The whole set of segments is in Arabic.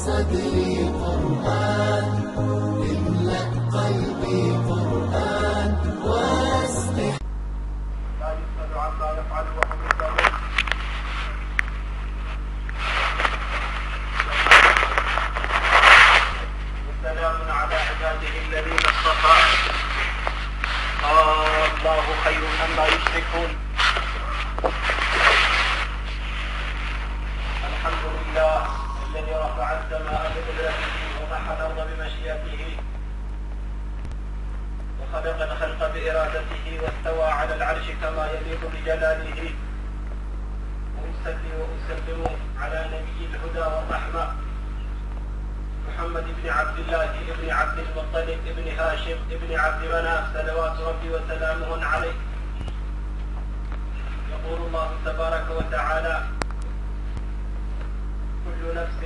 صدري قرآن، املأ قلبي قرآن واستحي. لا يسأل عما يفعل وهم يسألون. وسلام على عباده الذين اصطفى. الله خير أما يشركون. الحمد لله الذي رفع السماء بقدرته ومحى الأرض بمشيئته وخلق الخلق بإرادته واستوى على العرش كما يليق بجلاله. وأصلي وأسلم على نبي الهدى والرحمة محمد بن عبد الله بن عبد المطلب بن هاشم بن عبد مناف صلوات ربي وسلامه عليه. يقول الله تبارك وتعالى: كل نفس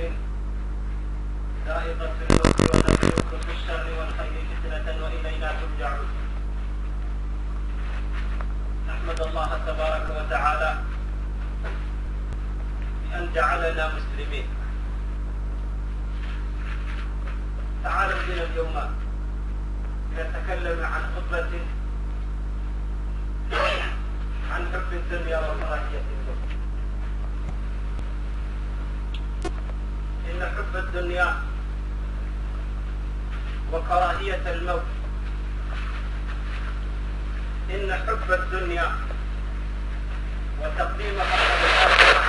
ذائقة الموت ونبلوكم بالشر والخير فتنة وإلينا ترجعون. نحمد الله تبارك وتعالى بأن جعلنا مسلمين. تعالوا بنا اليوم نتكلم عن خطبة عن حب الدنيا وكراهية الموت. إن حب الدنيا وكراهية الموت إن حب الدنيا وتقديم حق الآخرة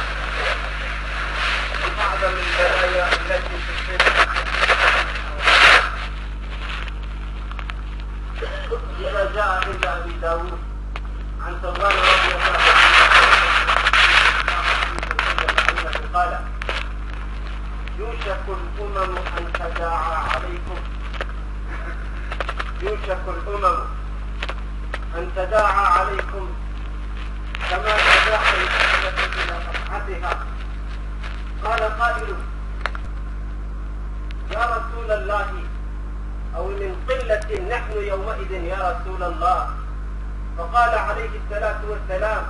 من أعظم البلايا التي تصيب. إذا جاء عند أبي داود عن ثوبان رضي الله عنه قال: يوشك الأمم أن تداعى عليكم يوشك الأمم أن تداعى عليكم كما تداعى الأكلة إلى قطعتها. قال قائل: يا رسول الله، أو من قلة نحن يومئذ يا رسول الله؟ فقال عليه الصلاة والسلام: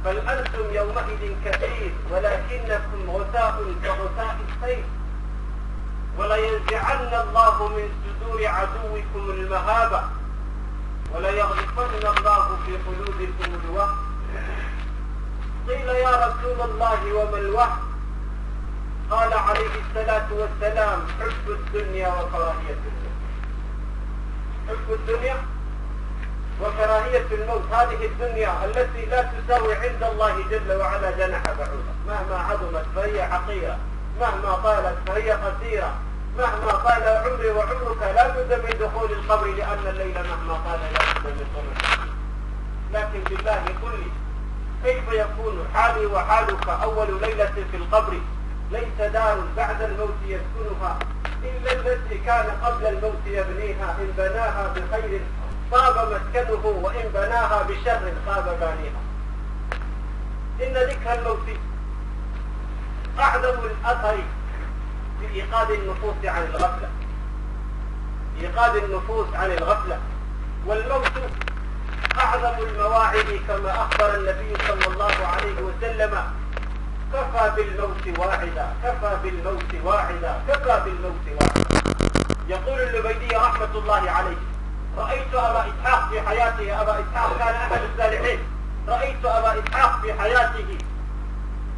بل أنتم يومئذ كثير ولكنكم غثاء كغثاء السيل، ولينزعن الله من صدور عدوكم المهابة، وليغرقن الله في قلوبكم الوهن. قيل: يا رسول الله وما الوهن؟ قال عليه الصلاة والسلام: حب الدنيا وكراهية الموت. حب الدنيا وكراهية الموت. هذه الدنيا التي لا تساوي عند الله جل وعلا جناح بعوضة، مهما عظمت فهي حقيرة، مهما طالت فهي قصيرة، مهما طال عمري وعمرك لا بد من دخول القبر، لأن الليل مهما طال لا بد من طلوع. لكن بالله قل لي، كيف يكون حالي وحالك أول ليلة في القبر؟ ليس دار بعد الموت يسكنها إلا التي كان قبل الموت يبنيها. إن بناها بخير طاب مسكنه، وإن بناها بشر خاب بانيها. إن ذكر الموت أعظم الأثر في إيقاظ النفوس عن الغفلة، إيقاظ النفوس عن الغفلة. والموت أعظم المواعظ، كما أخبر النبي صلى الله عليه وسلم: كفى بالموت واعدا، كفى بالموت واعدا، كفى بالموت واعدا. يقول الزبيدي رحمة الله عليه: رأيت أبا إسحاق في حياته، أبا إسحاق كان أحد الصالحين، رأيت أبا إسحاق في حياته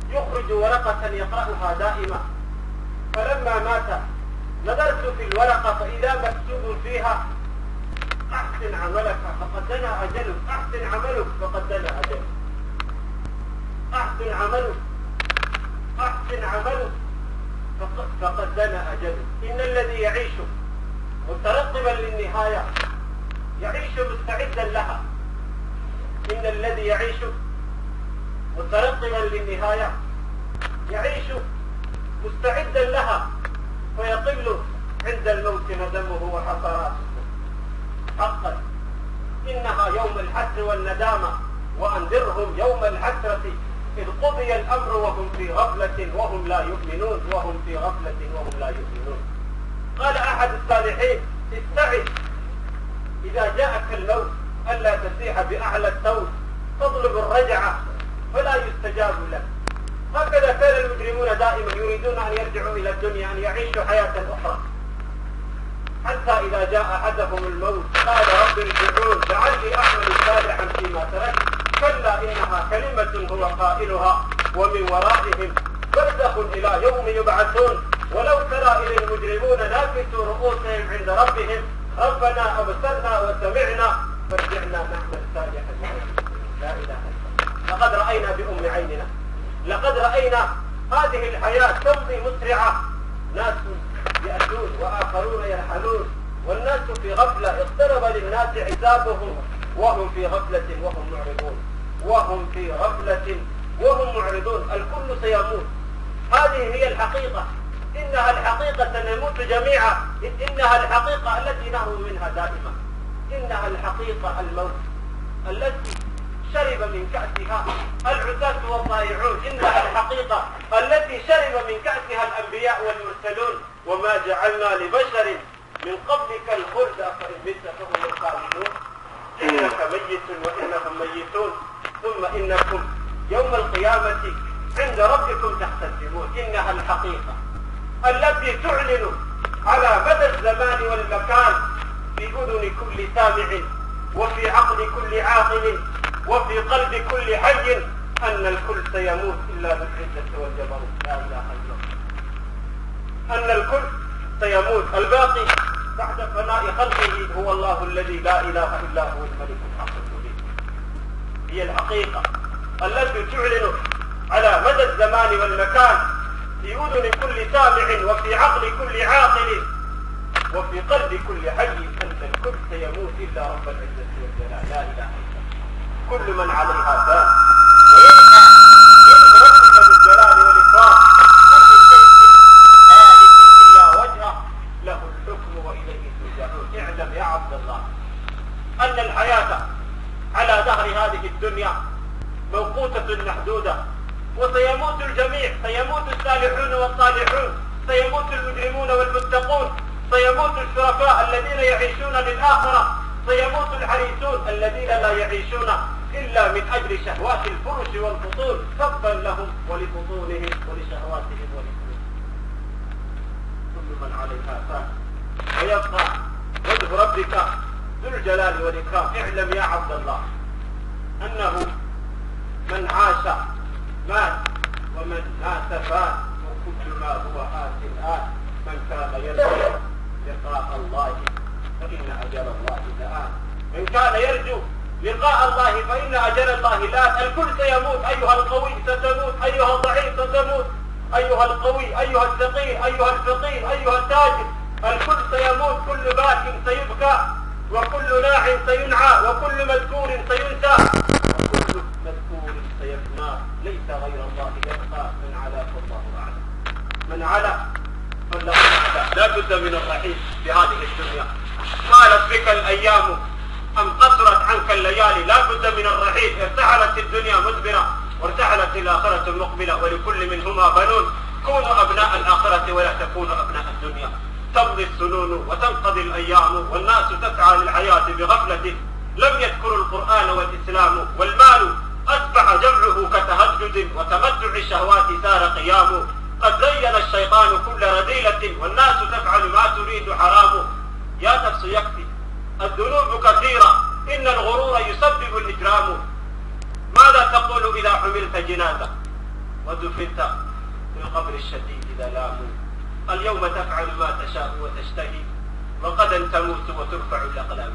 يخرج ورقة يقرأها دائما، فلما مات نظرت في الورقة فإذا مكتوب فيها: أحسن عملك فقد دنا أجلك، أحسن عملك فقد دنا أجلك، أحسن عملك، أحسن عملك فقد دنا أجلك. إن الذي يعيش مترقبا للنهاية يعيش مستعدا لها. إن الذي يعيش مترقبا للنهاية يعيش مستعدا لها، فيقل عند الموت ندمه وحسراته. حقا إنها يوم الحسر والندامة، وأنذرهم يوم الحسرة إذ قضي الأمر وهم في غفلة وهم لا يؤمنون، وهم في غفلة وهم لا يؤمنون. قال أحد الصالحين: استعد إذا جاءك الموت ألا تسيح بأعلى الصوت، تطلب الرجعة فلا يستجاب لك. هكذا كان المجرمون دائما يريدون أن يرجعوا إلى الدنيا، أن يعيشوا حياة أخرى، حتى إذا جاء أحدهم الموت قال رب ارجعون لعلي أعمل صالحا فيما تركت، كلا إنها كلمة هو قائلها ومن ورائهم برزخ إلى يوم يبعثون. ولو ترى إذ المجرمون ناكسوا رؤوسهم عند ربهم ربنا أبصرنا وسمعنا فارجعنا نعمل صالحا. لا إله إلا الله. لقد رأينا بأم عيننا، لقد رأينا هذه الحياة تمضي مسرعة، ناس يأتون وآخرون يرحلون، والناس في غفلة، اقترب للناس حسابهم وهم في غفلة وهم معرضون، وهم في غفلة وهم معرضون. الكل سيموت، هذه هي الحقيقة، إنها الحقيقة، سنموت جميعا، إنها الحقيقة التي نهرب منها دائما، إنها الحقيقة الموت التي شرب من كأسها العتاة والضائعون، إنها الحقيقة التي شرب من كأسها الأنبياء والمرسلون. وما جعلنا لبشر من قبلك الخلد أفإن مت فهم الخالدون إنك ميت وإنهم ميتون ثم إنكم يوم القيامة عند ربكم تختصمون. إنها الحقيقة التي تعلن على مدى الزمان والمكان في أذن كل سامع وفي عقل كل عاقل وفي قلب كل حي أن الكل سيموت إلا بالعزة والجبروت. لا إله إلا الله. أن الكل سيموت، الباقي بعد فناء خلقه هو الله الذي لا إله إلا هو الملك الحق المبين. هي الحقيقة التي تعلن على مدى الزمان والمكان في أذن كل سامع وفي عقل كل عاقل وفي قلب كل حي أن الكل سيموت إلا رب العزة والجلال. لا إله إلا الله. كل من عليها فان ويبقى ربك ذو الجلال والإكرام، كل شيء هالك إلا وجهه له الحكم وإليه ترجعون. اعلم يا عبد الله أن الحياة على ظهر هذه الدنيا موقوتة محدودة، وسيموت الجميع، سيموت الصالحون والصالحون، سيموت المجرمون والمتقون، سيموت الشرفاء الذين يعيشون للآخرة، سيموت الحريصون الذين لا يعيشون إلا من أجل شهوات الفرش والبطون. تبا لهم ولبطونهم ولشهواتهم ولفروشهم. كل من عليها فان ويبقى وجه ربك ذو الجلال والإكرام. اعلم يا عبد الله أنه من عاش مات ومن مات فات، وكل ما هو آت الآن. من كان يرجو لقاء الله فإن أجل الله لآت، من كان يرجو لقاء الله فإن أجل الله لآت. الكل سيموت، أيها القوي ستموت، أيها الضعيف ستموت، أيها القوي، أيها الثقيل، أيها الفقير، أيها التاجر، الكل سيموت. كل باك سيبكى وكل ناع سينعى وكل مذكور سينسى وكل مذكور سيفنى. ليس غير الله يبقى. من علا فالله أعلم، من علا فالله أعلم. لا بد من الرحيل في هذه الدنيا. قالت بك الأيام أم قصرت عنك الليالي. لا بد من الرحيل. ارتحلت الدنيا مدبرة وارتحلت الآخرة مقبلة، ولكل منهما بنون. كونوا أبناء الآخرة ولا تكونوا أبناء الدنيا. تمضي السنون وتنقضي الأيام والناس تسعى للحياة بغفلة. لم يذكروا القرآن والإسلام، والمال أصبح جمعه كتهجد وتمتع الشهوات سار قيام. قد زين الشيطان كل رذيلة والناس تفعل ما تريد حرام. يا نفس يكفي الذنوب كثيرة إن الغرور يسبب الإجرام. ماذا تقول إذا حملت جنازة ودفنت في القبر الشديد ظلام؟ اليوم تفعل ما تشاء وتشتهي وغدا تموت وترفع الأقلام.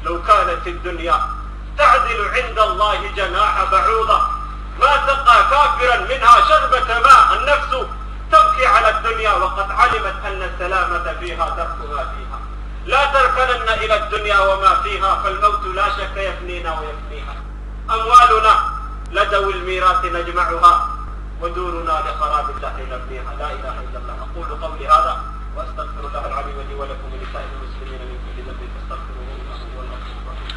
لو كانت الدنيا تعدل عند الله جناح بعوضة ما سقى كافرا منها شربة ماء. النفس تبكي على الدنيا وقد علمت أن السلامة فيها ترك ما فيها. لا تركنن إلى الدنيا وما فيها، فالموت لا شك يفنينا ويفنيها. أموالنا لدو الميراث نجمعها ودورنا لخراب الدهر نبنيها. لا إله إلا الله. أقول قولي هذا وأستغفر الله العظيم لي ولكم ولسائر المسلمين من كل ذنب فاستغفروه إنه هو الغفور الرحيم.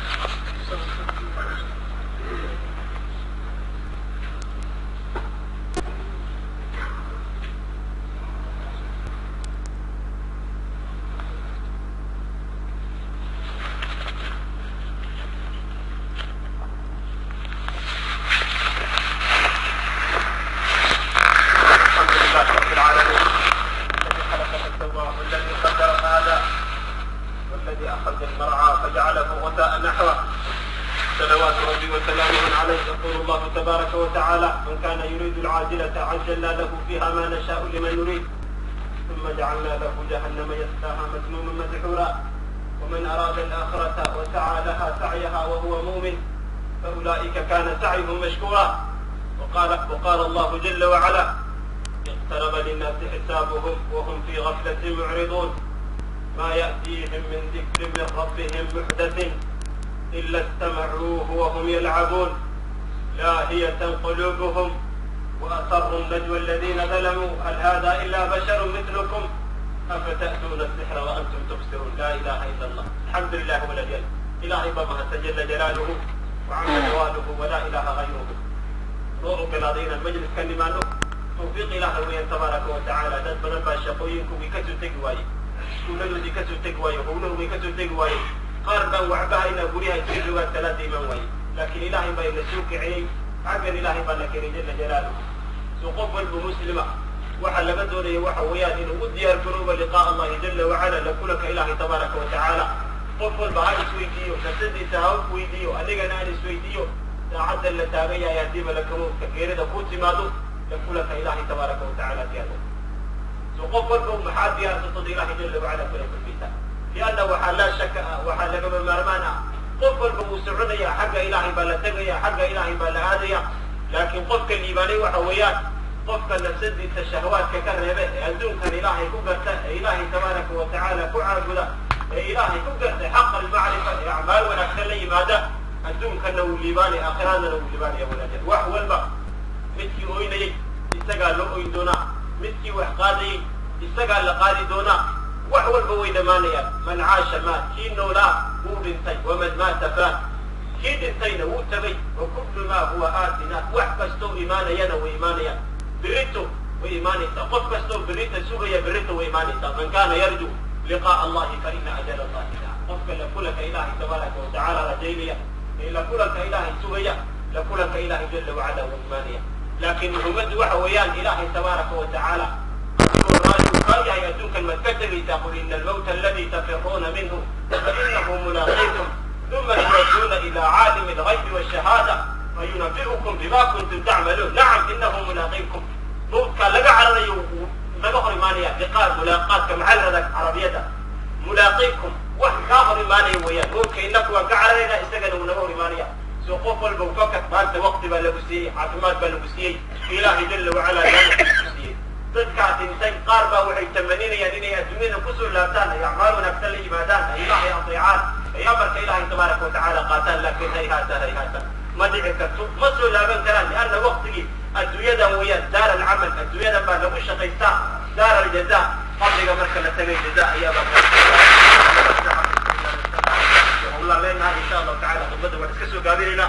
الذي أخذ المرعى فجعله غثاء نحوه صلوات ربي وسلامه عليه. يقول الله تبارك وتعالى: من كان يريد العاجلة عجلنا له فيها ما نشاء لمن نريد ثم جعلنا له جهنم يصلاها مذموما مدحورا ومن أراد الآخرة وسعى لها سعيها وهو مؤمن فأولئك كان سعيهم مشكورا. وقال الله جل وعلا: اقترب للناس حسابهم وهم في غفلة معرضون ما يأتيهم من ذكر من ربهم محدث إلا استمعوه وهم يلعبون لاهية قلوبهم وأسروا النجوى الذين ظلموا هل هذا إلا بشر مثلكم أفتأتون السحر وأنتم تبصرون. لا إله إلا الله. الحمد لله والأجل إلهي بما تجل جلاله وعم جواله ولا إله غيره. روحك ناظرين المجلس كلمانه توفيق إله تبارك وتعالى ندبر الباشقوينكم بكتو تقوي كلنا بكتو تقوي وقولوا بكتو تقوي قاربا وعبائنا قريها تجلوا الثلاثة من وي لكن إلهي بين السوق عليه عقل إلهي بانك جل جلاله سوقف المسلمة وحل بدوري وحويان إنه ودي القلوب لقاء الله جل وعلا لكلك إلهي تبارك وتعالى قفل بهاي سويديو نسدي تهاوك ويديو أنيقا ناني سويديو ساعدا لتابيا يهديم لكمو كثير دفوت مادو لكلك إلهي تبارك وتعالى تيادو سوقفل محاديا تصد إلهي جل وعلا كلك البيتا لأنه وحال لا شك وحال لقب المرمانا قفل بمسعودية حق إلهي بلتقيا حق إلهي بلهاديا لكن قفك الإيماني وحويان قفك النفسد التشهوات ككرهبه أدونك إلهي كبرت إلهي تبارك وتعالى كعابدا إلهي كبرت حق المعرفة أعمال ونكسر لي ماذا أدونك أنه الليباني آخران أنه الليباني يا ولد وحو البقى متكي أويني استقال لأوين دونا متكي وحقادي استقال لقادي دونا وحو البوي دمانيا من عاش مات كينو لا ودنتي ومن مات فات كيدنتين وتبي وكل ما هو آتنا وحبستو إيمانيا وإيمانيا بريتو وإيماني قف بستو بريتو سوغيا بريتو وإيماني من كان يرجو لقاء الله فإن أجل الله تعالى قفك لكلك إلهي تبارك وتعالى رجيليا لكلك إلهي سوغيا لكلك إلهي جل وعلا وإيمانيا لكن محمد وحويان إلهي تبارك وتعالى فاجع يأتوك المكتب تقول إن الموت الذي تفرون منه فإنه ملاقيكم ثم تردون إلى عالم الغيب والشهادة وينبئكم بما كنتم تعملون. نعم إنه ملاقيكم موت كان لقى عربي ونبخر إيمانيا لقاء ملاقات كمعلرة عربية ملاقيكم وحكاهر إيمانيا ويا ممكن إنك وقع علينا استقلوا ونبخر إيمانيا سوقوف البوكاكت مالت وقت بلغسي عافمات بلغسي إلهي جل وعلا بلغسي dadkaas intay qaar baa waxay tamaninayaa inay adduunyada ku soo laabtaan ay acmaaluna ka la yimaadaan ay ilaahay adeecaan ay amarka ilaahay tabaaraka wa tacaala qaataan laakiin hayhaata ma dhici karto ma soo laaban karaan lianna waqtigii adduunyadan weeyaan daar alcamal adduunyadan baa lagu shaqaystaa daar aljazaa qabriga marka la tagay jazaa ayaaba والله لنا إن شاء الله تعالى خطبته ونسكسوا قابلنا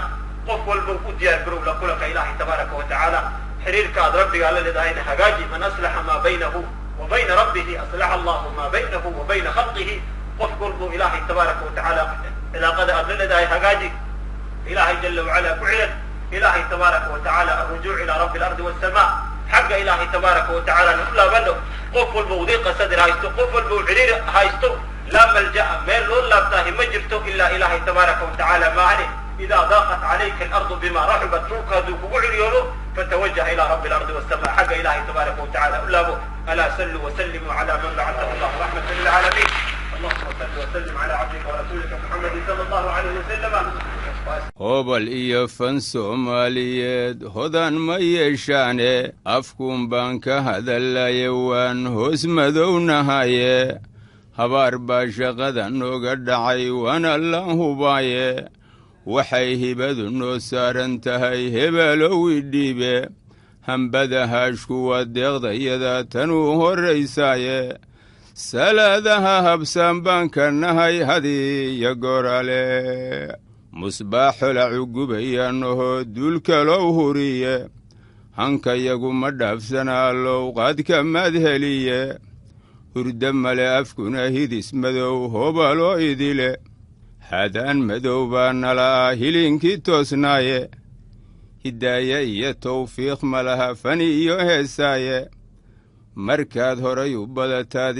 قف والبوكو ديار بروب لقولك إلهي تبارك وتعالى حريرك ربك على الذين حقاجي من أصلح ما بينه وبين ربه أصلح الله ما بينه وبين خلقه قف قلبه إلهي تبارك وتعالى إذا قد أضل ذي حقاجي إلهي جل وعلا فعلا إلهي تبارك وتعالى الرجوع إلى رب الأرض والسماء حق إلهي تبارك وتعالى نقول بله قف البوضيق صدر هايستو قف البوعرير هايستو لا ملجأ من الله بتاهي مجرته إلا إلهي تبارك وتعالى ما عليه إذا ضاقت عليك الأرض بما رحبت توكد وعريونه فتوجه إلى رب الأرض والسماء حق إلهي تبارك وتعالى ألا سلوا وسلموا على من بعثه الله رحمة للعالمين. اللهم صل وسلم على عبدك ورسولك محمد صلى الله عليه وسلم. hobal iyo fan soomaaliyeed hodan ma yeeshaane afkuun baan ka hadallaye waan hoos madownahaye habaar baa shaqada nooga dhacay waana la hubaaye waxay hibadu noo saaran tahay hebelow idhiibe hambada haashkuwa deeqdayada tanuu horraysaaye salaadaha habsaan baan ka nahay hadiya gorale musbaaxolacu gubayaanahoo duulkalow huriye hankayagu ma dhaafsanaa lowqaadka madheliye hurda male afkuna hidis madow hobaloo idile hadaan madow baa nalaa hilinkii toosnaaye hidaaye iyo tawfiiq ma laha fani iyo heesaaye markaad horay u badataad